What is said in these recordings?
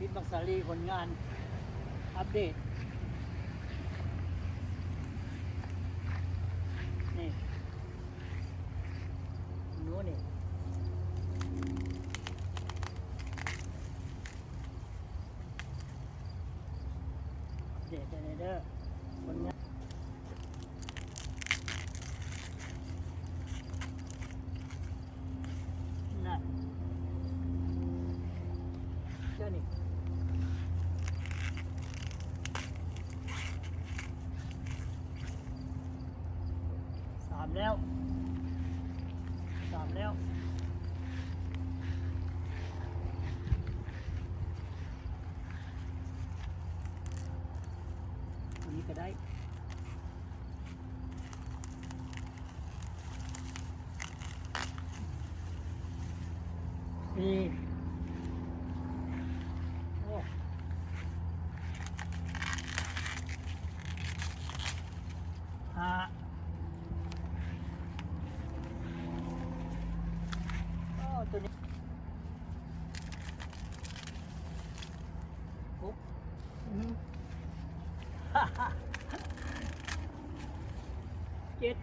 พิษบักสาลีผลงานอัปเดตนี่นู้นนี่เด็ดเด้อผลงานนั่นเจ้านี่สามแล้วอันนี้ก็ได้สี่โอ้ห้าโอ้ตัวนี้หกฮ่าฮ่าเจ็ด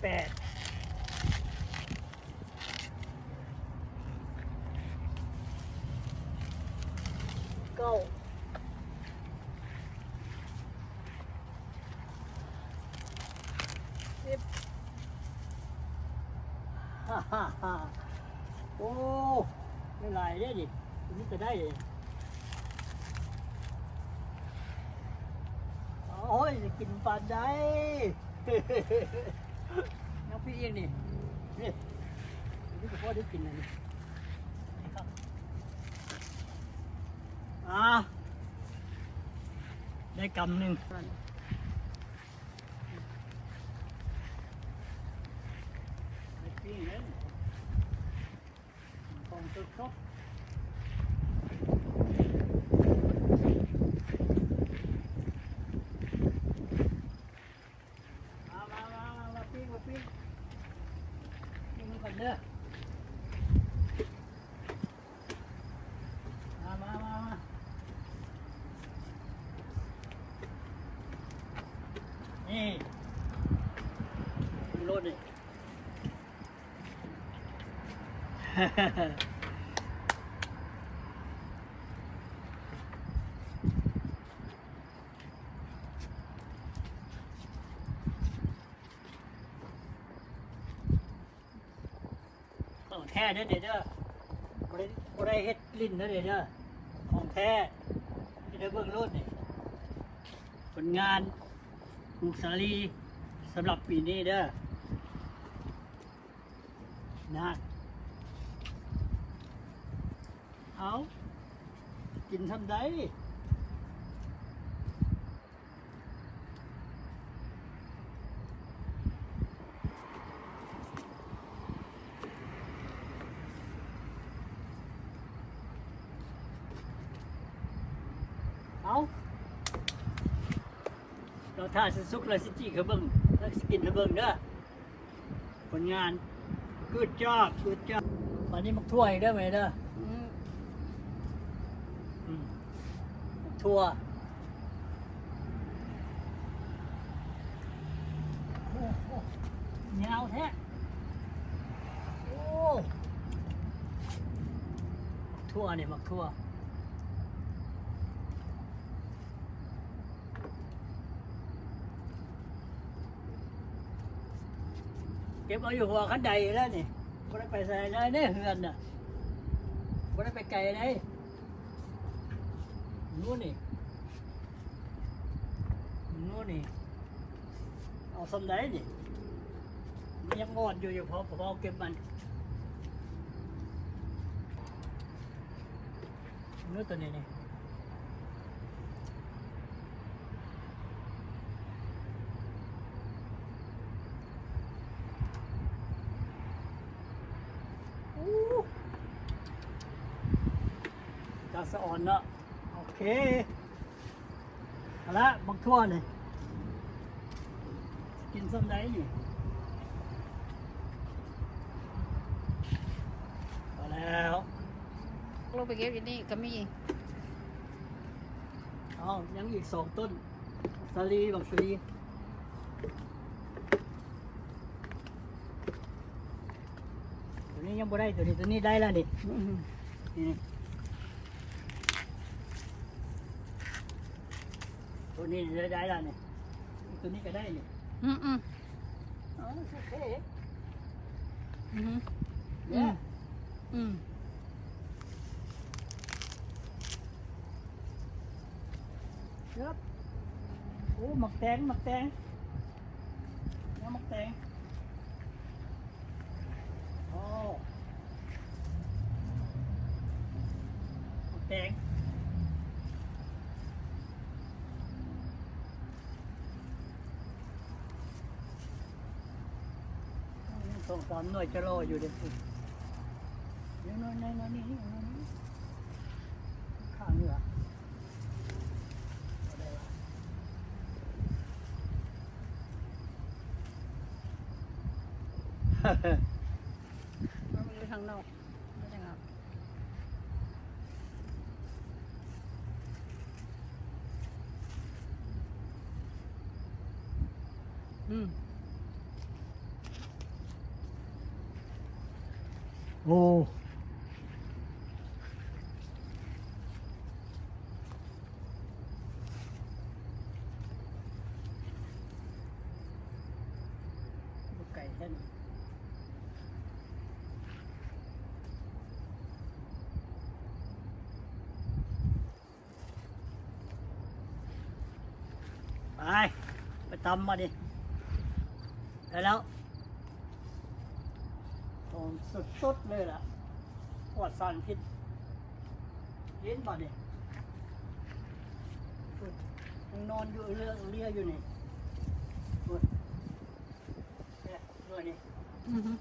แปดเก้าสิบฮ่าฮ่าฮ่าโอ้ไม่ไหลได้ดิอันนี้จะได้เลยโอ้ยจะกินปลาได้ น้องพี่เองนี่นี่นี่ก็พอได้กินเลยนี่ครับได้กำหนึ่งได้ปิ้งเล่นของตัวครบมาปิ้งปิ้งก่อนเด้อมานี่รถนี่ ของแท้เด้อเด้อบ่ได้เฮ็ดลิ้นเด้อเด้อของแท้ที่ได้เบิ่งรถนี่ผลงานบุกสาลีสำหรับปีนี้เด้อนะเอากินทำได้เอาเราท่าสิสุกเลยสิจีเขาเบิ่งแล้วสิกินเขาเบิ่งเด้อผลงานกูดจ๊อบวันนี้มักทั่วอีกได้ไหมเด้อมักทั่วโอ้โหยาวแท้โอ้มักทั่วเนี่ยมักทั่วเก็บเอาอยู่หัวขันใดแล้วนี่ไม่ได้ไปใส่เลยเนี่ยเฮือนน่ะไม่ได้ไปไกลเลยนู้นนี่เอาสำได้นี่มันยังงอดอยู่พอเก็บมันนู้นตัวนี้นี่กาสะอ่อนเนาะโอเคเอาละบักทั่วเลยกินส้มได้อยู่ แล้ว ลงไปเก็บอยู่นี่ก็มี อ๋อยังอีก2 ต้นสาลีบักสาลีตัวนี้ยังบ่ได้ตัวนี้ได้แล้วนี่นี่ตัวนี้ได้แล้วนี่ตัวนี้ก็ได้นี่ อืมอืม อ๋อโอเค อืม เนี่ย อืม ครับโอ้หมักแตงเนี่ยหมักแตงโอ้หมักแตง2-3 หน่วยจะรออยู่เด็กนี่น้อยนี่ข้างนี่วะเอาได้วะ มันอยู่ทางนอกไม่ได้ครับอืม โอ้ลูกไก่แท่นไปตำมาดิได้แล้วของสดๆเลยล่ะปลอดสารพิษเย็นมาดิยังนอนอยู่เรืออยู่นี่เนี่ยด้วยนี่ อืม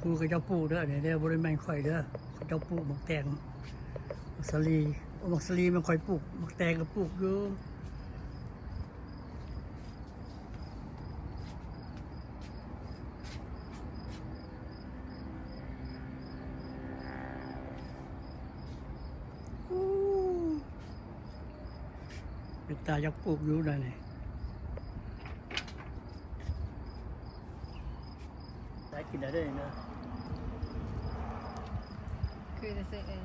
ครูก็เจ้าปลูกเด้อเนี่ยบริแมนข่อยเด้อเขาเจ้าปลูกหมักแตงหมักสลีหมักสลีมันข่อยปลูกหมักแตงก็ปลูกอยู่เป็นตาอยากปลูกอยู่นั่นนี่ได้กินได้เลยเนอะ คือจะเสร็จเอง